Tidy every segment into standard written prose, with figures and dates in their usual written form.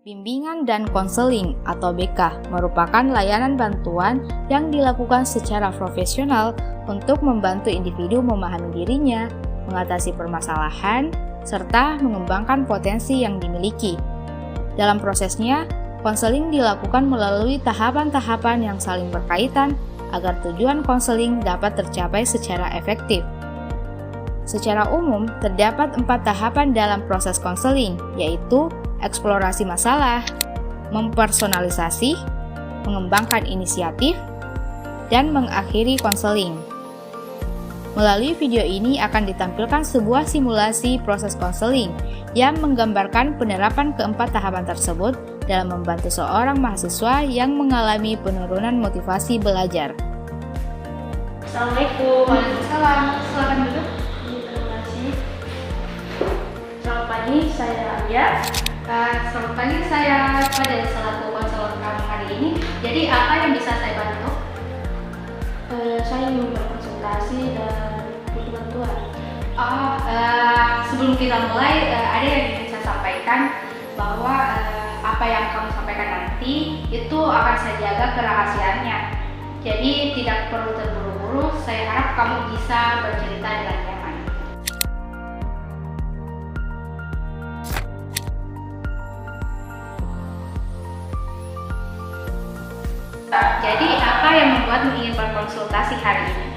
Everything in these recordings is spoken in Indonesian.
Bimbingan dan konseling atau BK merupakan layanan bantuan yang dilakukan secara profesional untuk membantu individu memahami dirinya, mengatasi permasalahan, serta mengembangkan potensi yang dimiliki. Dalam prosesnya, konseling dilakukan melalui tahapan-tahapan yang saling berkaitan agar tujuan konseling dapat tercapai secara efektif. Secara umum, terdapat 4 tahapan dalam proses konseling, yaitu eksplorasi masalah, mempersonalisasi, mengembangkan inisiatif, dan mengakhiri konseling. Melalui video ini akan ditampilkan sebuah simulasi proses konseling yang menggambarkan penerapan keempat tahapan tersebut dalam membantu seorang mahasiswa yang mengalami penurunan motivasi belajar. Assalamualaikum. Waalaikumsalam. Silakan duduk. Terima kasih. Selamat pagi, saya Arya. Selamat pagi, saya pada selaku konselor kamu hari ini. Jadi apa yang bisa saya bantu? Saya ingin berkonsultasi dan butuh bantuan. Sebelum kita mulai, ada yang ingin saya sampaikan bahwa apa yang kamu sampaikan nanti itu akan saya jaga kerahasiaannya. Jadi tidak perlu terburu-buru. Saya harap kamu bisa bercerita dengan nyaman. Jadi apa yang membuatmu ingin berkonsultasi hari ini?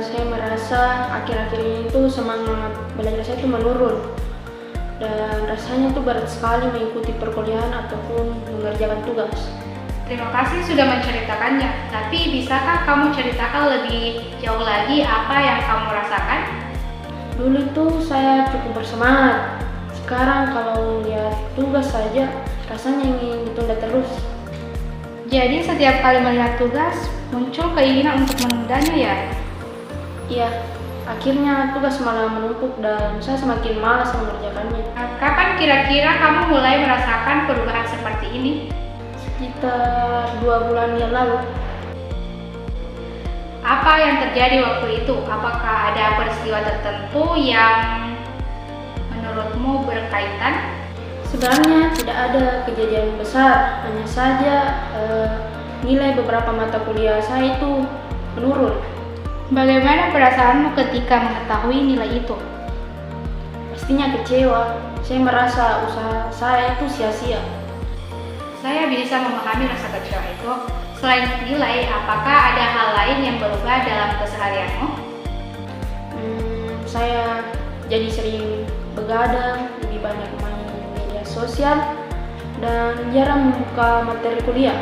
Saya merasa akhir-akhir ini tuh semangat belajar saya tuh menurun. Dan rasanya tuh berat sekali mengikuti perkuliahan ataupun mengerjakan tugas. Terima kasih sudah menceritakannya. Tapi bisakah kamu ceritakan lebih jauh lagi apa yang kamu rasakan? Dulu itu saya cukup bersemangat. Sekarang kalau lihat tugas saja rasanya ingin ditunda terus. Jadi setiap kali melihat tugas muncul keinginan untuk menundanya ya? Iya, akhirnya tugas malah menumpuk dan saya semakin malas mengerjakannya. Kapan kira-kira kamu mulai merasakan perubahan seperti ini? Sekitar 2 bulan yang lalu. Apa yang terjadi waktu itu? Apakah ada peristiwa tertentu yang menurutmu berkaitan? Sebenarnya tidak ada kejadian besar, hanya saja nilai beberapa mata kuliah saya itu menurun. Bagaimana perasaanmu ketika mengetahui nilai itu? Pastinya kecewa, saya merasa usaha saya itu sia-sia. Saya bisa memahami rasa kecewa itu. Selain nilai, apakah ada hal lain yang berubah dalam keseharianmu? Saya jadi sering begadang, lebih banyak main media sosial, dan jarang membuka materi kuliah.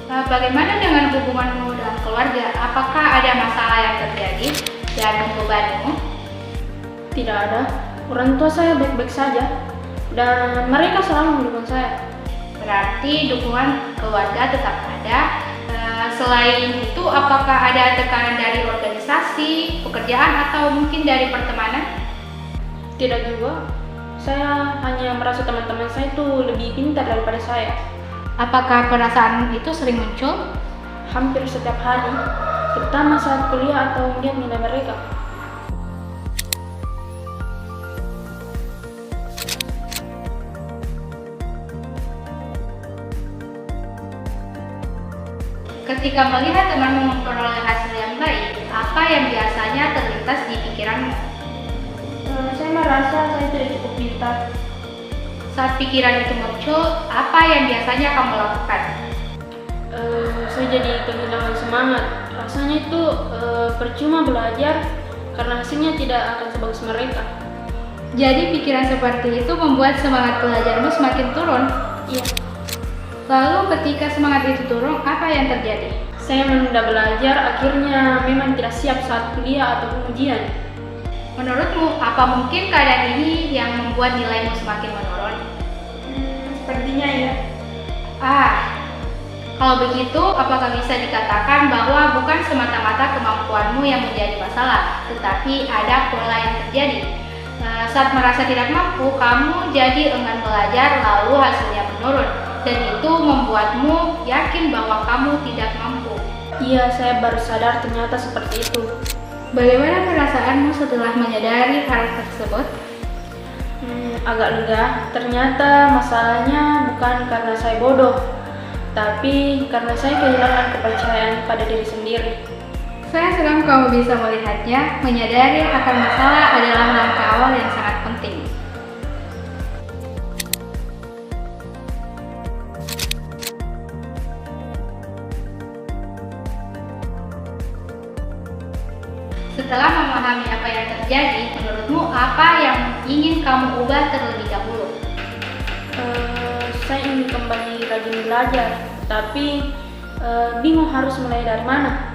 Bagaimana dengan hubunganmu dengan keluarga? Apakah ada masalah yang terjadi dan membebanimu? Tidak ada, orang tua saya baik-baik saja dan mereka selalu mendukung saya. Berarti dukungan keluarga tetap ada. Selain itu, apakah ada tekanan dari organisasi, pekerjaan, atau mungkin dari pertemanan? Tidak juga, saya hanya merasa teman-teman saya itu lebih pintar daripada saya. Apakah perasaan itu sering muncul? Hampir setiap hari, terutama saat kuliah atau melihat nilai mereka. Ketika melihat temanmu memperoleh hasil yang baik, apa yang biasanya terlintas di pikiranmu? Saya merasa saya tidak cukup pintar. Saat pikiran itu muncul, apa yang biasanya kamu lakukan? Saya jadi kehilangan semangat. Rasanya itu percuma belajar karena hasilnya tidak akan sebagus mereka. Jadi pikiran seperti itu membuat semangat belajarmu semakin turun? Iya. Lalu ketika semangat itu turun, apa yang terjadi? Saya menunda belajar, akhirnya memang tidak siap saat kuliah ataupun ujian. Menurutmu, apa mungkin keadaan ini yang membuat nilaimu semakin menurun? Sepertinya ya. Kalau begitu, apakah bisa dikatakan bahwa bukan semata-mata kemampuanmu yang menjadi masalah, tetapi ada pola yang terjadi? Saat merasa tidak mampu, kamu jadi enggan belajar lalu hasilnya menurun, dan itu membuatmu yakin bahwa kamu tidak mampu. Iya, saya baru sadar ternyata seperti itu. Bagaimana perasaanmu setelah menyadari hal tersebut? Agak lega. Ternyata masalahnya bukan karena saya bodoh, tapi karena saya kehilangan kepercayaan pada diri sendiri. Saya senang kamu bisa melihatnya. Menyadari akan masalah adalah langkah awal yang sangat penting. Setelah memahami apa yang terjadi, menurutmu apa yang ingin kamu ubah terlebih dahulu? Saya ingin kembali rajin belajar, tapi bingung harus mulai dari mana.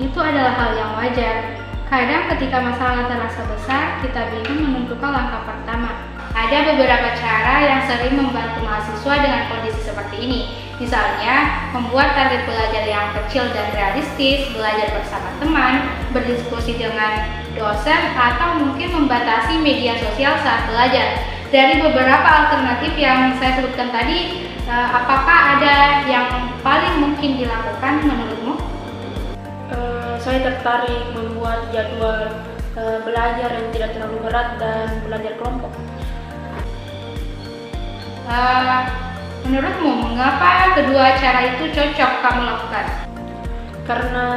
Itu adalah hal yang wajar. Kadang ketika masalah terasa besar, kita bingung menentukan langkah pertama. Ada beberapa cara yang sering membantu mahasiswa dengan kondisi seperti ini. Misalnya, membuat target belajar yang kecil dan realistis, belajar bersama teman, berdiskusi dengan dosen, atau mungkin membatasi media sosial saat belajar. Dari beberapa alternatif yang saya sebutkan tadi, apakah ada yang paling mungkin dilakukan menurutmu? Saya tertarik membuat jadwal belajar yang tidak terlalu berat dan belajar kelompok. Menurutmu, mengapa kedua cara itu cocok kamu lakukan? Karena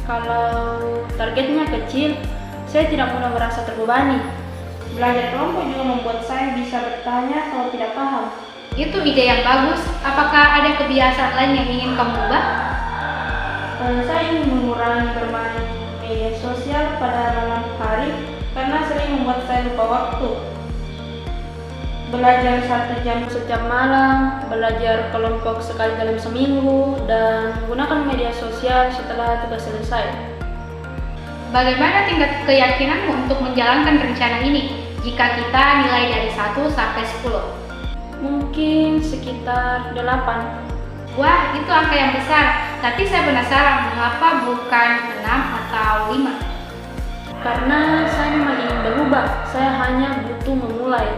kalau targetnya kecil, saya tidak mudah merasa terbebani. Belajar kelompok juga membuat saya bisa bertanya kalau tidak paham. Itu ide yang bagus. Apakah ada kebiasaan lain yang ingin kamu ubah? Saya ingin mengurangi bermain media sosial pada malam hari karena sering membuat saya lupa waktu. Belajar 1 jam setiap malam, belajar kelompok sekali dalam seminggu, dan menggunakan media sosial setelah tugas selesai. Bagaimana tingkat keyakinanmu untuk menjalankan rencana ini jika kita nilai dari 1 sampai 10? Mungkin sekitar 8. Wah, itu angka yang besar. Tapi saya penasaran, mengapa bukan 6 atau 5? Karena saya memang ingin berubah, saya hanya butuh memulai.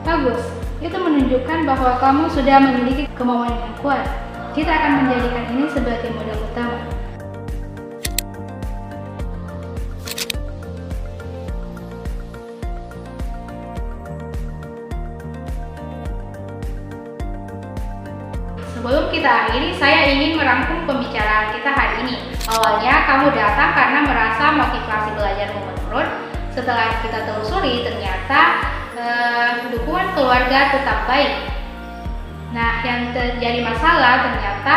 Bagus, itu menunjukkan bahwa kamu sudah memiliki kemauan yang kuat. Kita akan menjadikan ini sebagai modal utama. Sebelum kita akhiri, saya ingin merangkum pembicaraan kita hari ini. Awalnya kamu datang karena merasa motivasi belajarmu menurun. Setelah kita telusuri, ternyata dukungan keluarga tetap baik. Nah, yang terjadi masalah ternyata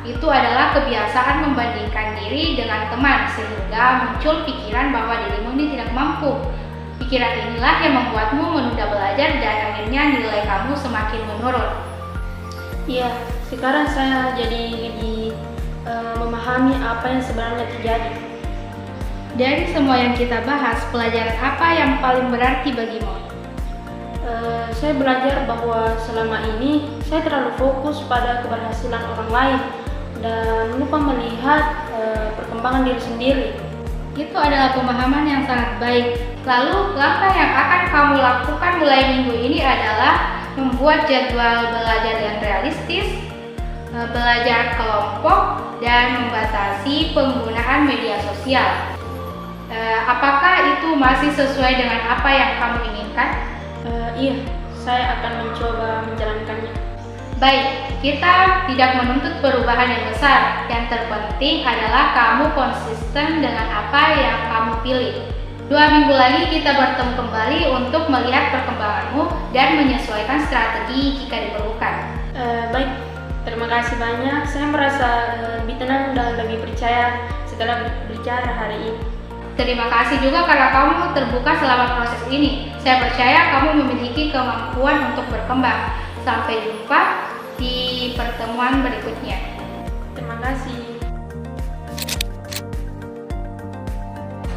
itu adalah kebiasaan membandingkan diri dengan teman, sehingga muncul pikiran bahwa dirimu ini tidak mampu. Pikiran inilah yang membuatmu menunda belajar dan akhirnya nilai kamu semakin menurun. Iya, sekarang saya jadi lebih memahami apa yang sebenarnya terjadi. Dari semua yang kita bahas, pelajaran apa yang paling berarti bagimu? Saya belajar bahwa selama ini saya terlalu fokus pada keberhasilan orang lain dan lupa melihat perkembangan diri sendiri. Itu adalah pemahaman yang sangat baik. Lalu, langkah yang akan kamu lakukan mulai minggu ini adalah membuat jadwal belajar yang realistis, belajar kelompok, dan membatasi penggunaan media sosial. Apakah itu masih sesuai dengan apa yang kamu inginkan? Iya, saya akan mencoba menjalankannya. Baik, kita tidak menuntut perubahan yang besar. Yang terpenting adalah kamu konsisten dengan apa yang kamu pilih. 2 minggu lagi kita bertemu kembali untuk melihat perkembanganmu dan menyesuaikan strategi jika diperlukan. Baik, terima kasih banyak. Saya merasa lebih tenang dan lebih percaya setelah berbicara hari ini. Terima kasih juga karena kamu terbuka selama proses ini. Saya percaya kamu memiliki kemampuan untuk berkembang. Sampai jumpa di pertemuan berikutnya. Terima kasih.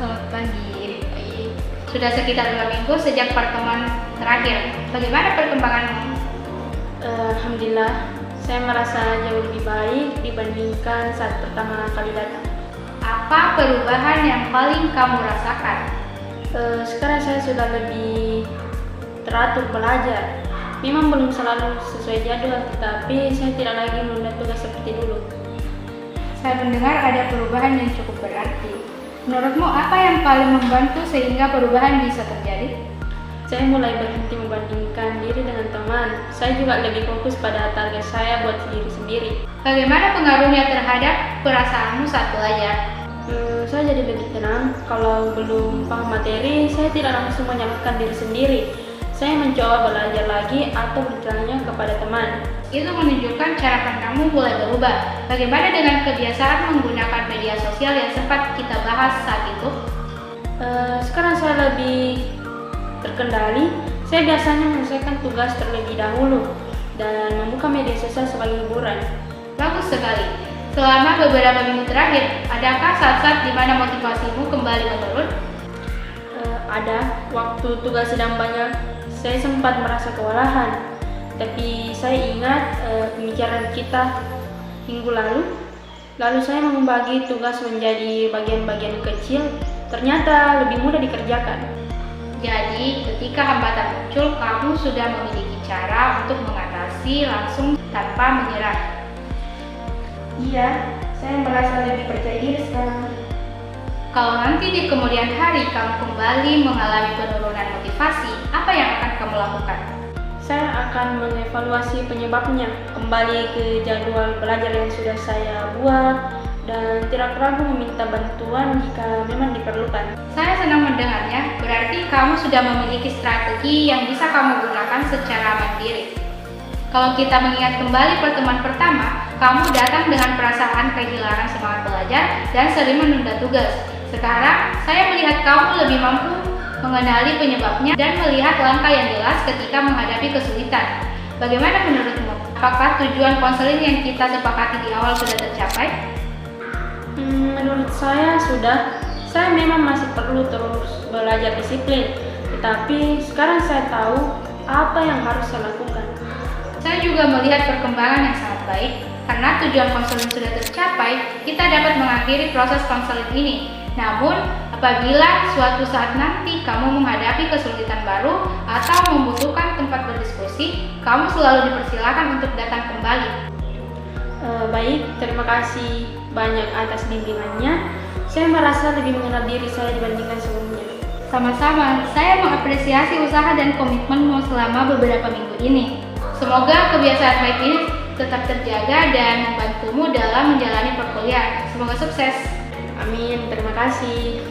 Selamat pagi. Sudah sekitar 2 minggu sejak pertemuan terakhir. Bagaimana perkembanganmu? Alhamdulillah, saya merasa jauh lebih baik dibandingkan saat pertama kali datang. Apa perubahan yang paling kamu rasakan? Sekarang saya sudah lebih teratur belajar. Memang belum selalu sesuai jadwal, tetapi saya tidak lagi menunda tugas seperti dulu. Saya mendengar ada perubahan yang cukup berarti. Menurutmu apa yang paling membantu sehingga perubahan bisa terjadi? saya mulai berhenti membandingkan diri dengan teman. Saya juga lebih fokus pada target saya buat diri sendiri. Bagaimana pengaruhnya terhadap perasaanmu saat belajar? Saya jadi lebih tenang. Kalau belum paham materi, saya tidak langsung menyalahkan diri sendiri. Saya mencoba belajar lagi atau bertanya kepada teman. Itu menunjukkan cara pandangmu mulai berubah. Bagaimana dengan kebiasaan menggunakan media sosial yang sempat kita bahas saat itu? Sekarang saya lebih terkendali. Saya biasanya menyelesaikan tugas terlebih dahulu dan membuka media sosial sebagai hiburan. Bagus sekali. Selama beberapa minggu terakhir, adakah saat-saat di mana motivasimu kembali menurun? Ada. Waktu tugas sedang banyak, saya sempat merasa kewalahan. Tapi saya ingat pembicaraan kita minggu lalu. Lalu saya membagi tugas menjadi bagian-bagian kecil. Ternyata lebih mudah dikerjakan. Jadi, ketika hambatan muncul, kamu sudah memiliki cara untuk mengatasi langsung tanpa menyerah. Iya, saya merasa lebih percaya diri sekarang. Kalau nanti di kemudian hari kamu kembali mengalami penurunan motivasi, apa yang akan kamu lakukan? Saya akan mengevaluasi penyebabnya, kembali ke jadwal belajar yang sudah saya buat, dan tidak ragu meminta bantuan jika memang diperlukan. Saya senang mendengarnya, berarti kamu sudah memiliki strategi yang bisa kamu gunakan secara mandiri. Kalau kita mengingat kembali pertemuan pertama, kamu datang dengan perasaan kehilangan semangat belajar dan sering menunda tugas. Sekarang, saya melihat kamu lebih mampu mengenali penyebabnya dan melihat langkah yang jelas ketika menghadapi kesulitan. Bagaimana menurutmu? Apakah tujuan konseling yang kita sepakati di awal sudah tercapai? Menurut saya sudah. Saya memang masih perlu terus belajar disiplin, tetapi sekarang saya tahu apa yang harus saya lakukan. Saya juga melihat perkembangan yang sangat baik. Karena tujuan konseling sudah tercapai, kita dapat mengakhiri proses konseling ini. Namun, apabila suatu saat nanti kamu menghadapi kesulitan baru atau membutuhkan tempat berdiskusi, kamu selalu dipersilakan untuk datang kembali. Baik, terima kasih banyak atas bimbingannya. Saya merasa lebih mengenal diri saya dibandingkan sebelumnya. Sama-sama, saya mengapresiasi usaha dan komitmenmu selama beberapa minggu ini. Semoga kebiasaan baik ini tetap terjaga dan membantumu dalam menjalani perkuliahan. Semoga sukses. Amin, terima kasih.